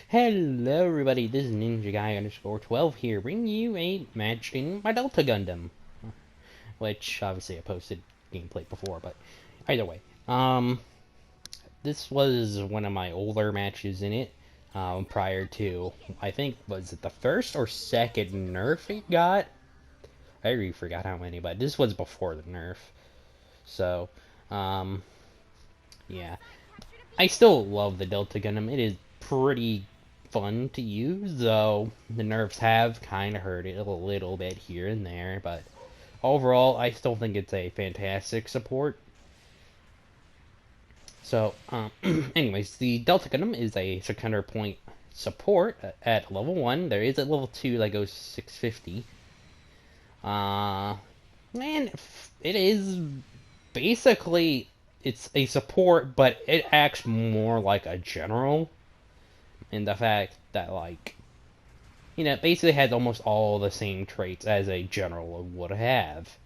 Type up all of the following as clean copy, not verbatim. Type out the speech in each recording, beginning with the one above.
Hello everybody, this is Ninja Guy underscore 12 here, bringing you a match in my Delta Gundam, which obviously I posted gameplay before, but either way, this was one of my older matches in it, prior to, I think, was it the first or second nerf it got? I already forgot how many, but this was before the nerf, so, yeah. I still love the Delta Gundam. It is pretty fun to use, though the nerfs have kind of hurt it a little bit here and there, but overall, I still think it's a fantastic support. So, anyways, the Delta Gundam is a 600 point support at level 1. There is a level 2 that goes 650. And it is basically it's a support, but it acts more like a general in the fact that, like, it basically has almost all the same traits as a general would have,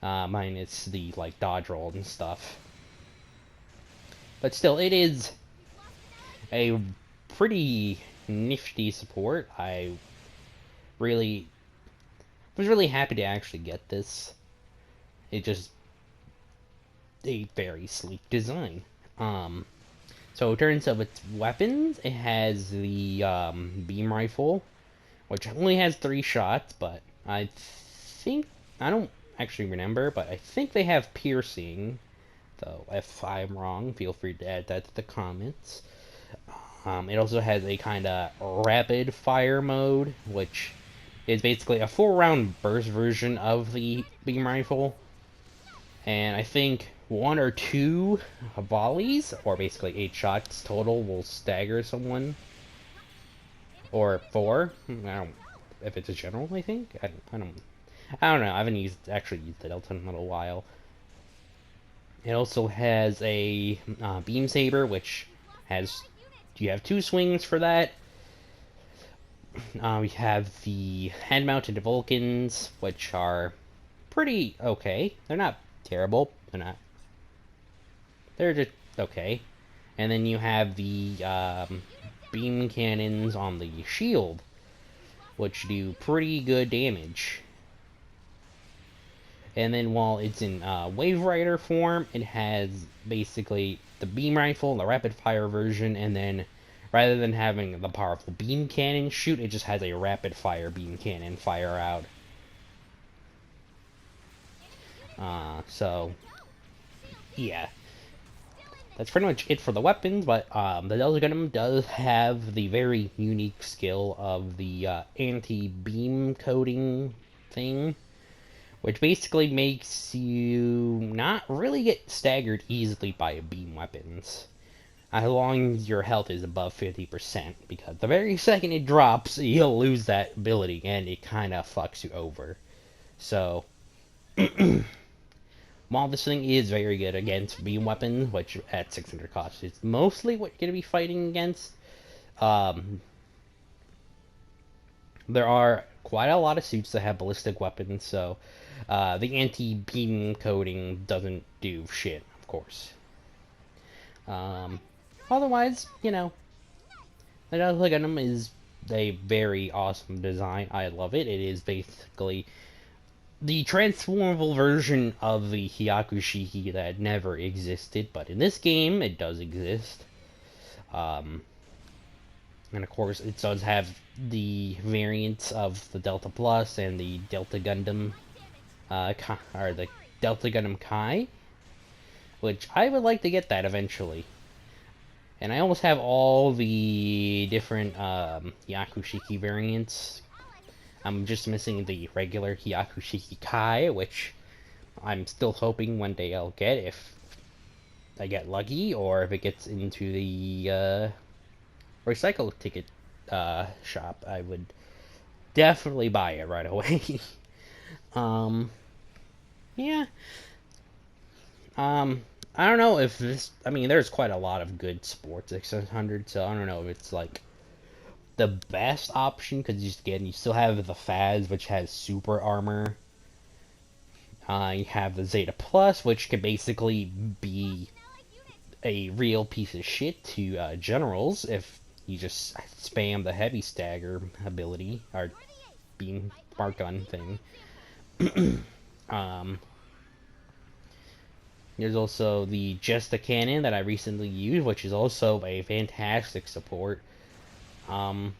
minus the, like, dodge roll and stuff. But still, it is a pretty nifty support. I really was really happy to actually get this. It just a very sleek design. So in terms of its weapons, it has the beam rifle, which only has 3 shots, but I think, I don't actually remember, but I think they have piercing, though if I'm wrong, feel free to add that to the comments. It also has a kind of rapid fire mode, which is basically a 4-round burst version of the beam rifle, and I think 1 or 2 volleys, or basically 8 shots total, will stagger someone. Or 4. I don't. If it's a general, I think. I don't know. I haven't actually used the Delta in a little while. It also has a beam saber, which has you have 2 swings for that. We have the hand-mounted Vulcans, which are pretty okay. They're not terrible. They're just okay. And then you have the beam cannons on the shield, which do pretty good damage. And then while it's in Wave Rider form, it has basically the beam rifle, the rapid fire version, and then rather than having the powerful beam cannon shoot, it just has a rapid fire beam cannon fire out. So, yeah. That's pretty much it for the weapons, but the Delta Gundam does have the very unique skill of the anti-beam coating thing, which basically makes you not really get staggered easily by beam weapons, as long as your health is above 50%, because the very second it drops, you'll lose that ability, and it kind of fucks you over. So, while this thing is very good against beam weapons, which at 600 cost is mostly what you're going to be fighting against, there are quite a lot of suits that have ballistic weapons, so the anti-beam coating doesn't do shit, of course. Otherwise, the Delta Gundam is a very awesome design. I love it. It is basically the transformable version of the Hyakushiki that never existed, but in this game, it does exist. And of course, it does have the variants of the Delta Plus and the Delta Gundam, or the Delta Gundam Kai, which I would like to get that eventually. And I almost have all the different Hyakushiki variants. I'm just missing the regular Hyakushiki Kai, which I'm still hoping one day I'll get if I get lucky, or if it gets into the recycle ticket shop, I would definitely buy it right away. Yeah. I don't know if this. I mean, there's quite a lot of good sports at 600, so I don't know if it's like the best option, because you still have the Faz, which has super armor. You have the Zeta Plus, which could basically be a real piece of shit to generals if you just spam the heavy stagger ability, or beam spark gun thing. um, there's also the Just a Cannon that I recently used, which is also a fantastic support. Um,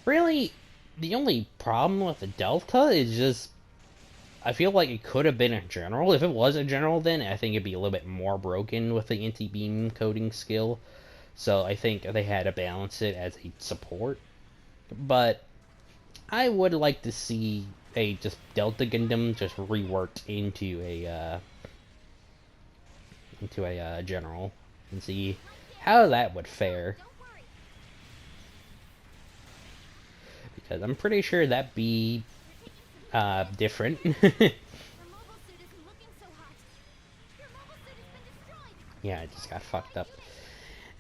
really, the only problem with the Delta is just I feel like it could have been a general. If it was a general, then I think it'd be a little bit more broken with the anti-beam coding skill. So I think they had to balance it as a support. But I would like to see a just Delta Gundam just reworked into a general and see how that would fare. Because I'm pretty sure that'd be different. Yeah, it just got fucked up.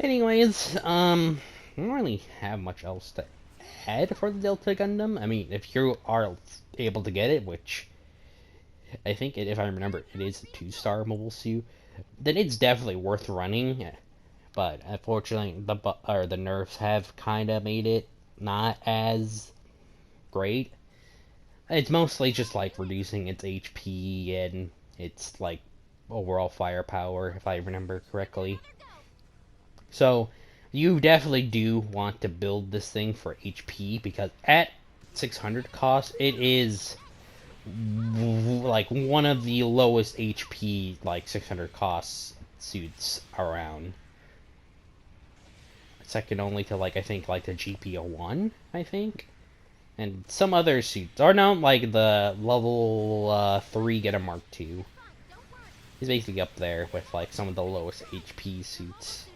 Anyways, I don't really have much else to add for the Delta Gundam. I mean, if you are able to get it, which I think, if I remember, it is a 2-star mobile suit, then it's definitely worth running. But unfortunately, the nerfs have kind of made it not as great. It's mostly just like reducing its HP and its like overall firepower, if I remember correctly. So you definitely do want to build this thing for HP because at 600 cost, it is like one of the lowest HP like 600 cost suits around. Second only to like I think like the GP01, I think, and some other suits. Or no, like the level 3 get a Mark II. He's basically up there with like some of the lowest HP suits.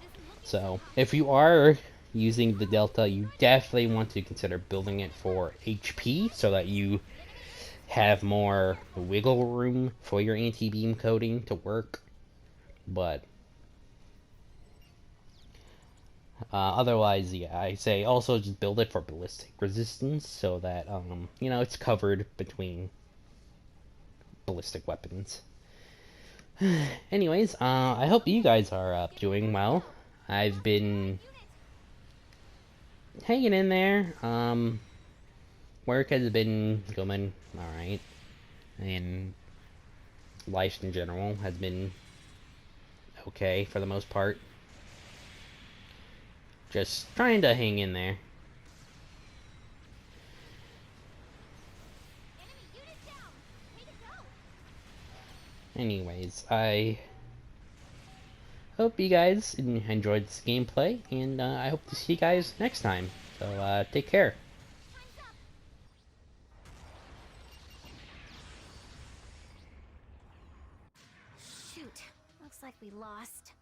So if you are using the Delta, you definitely want to consider building it for HP so that you have more wiggle room for your anti-beam coding to work. But otherwise, yeah, I say also just build it for ballistic resistance so that you know, it's covered between ballistic weapons. Anyways, I hope you guys are doing well. I've been hanging in there. Work has been going alright, and life in general has been okay for the most part. Just trying to hang in there. Anyways, I hope you guys enjoyed this gameplay, and I hope to see you guys next time. So, take care. Shoot, looks like we lost.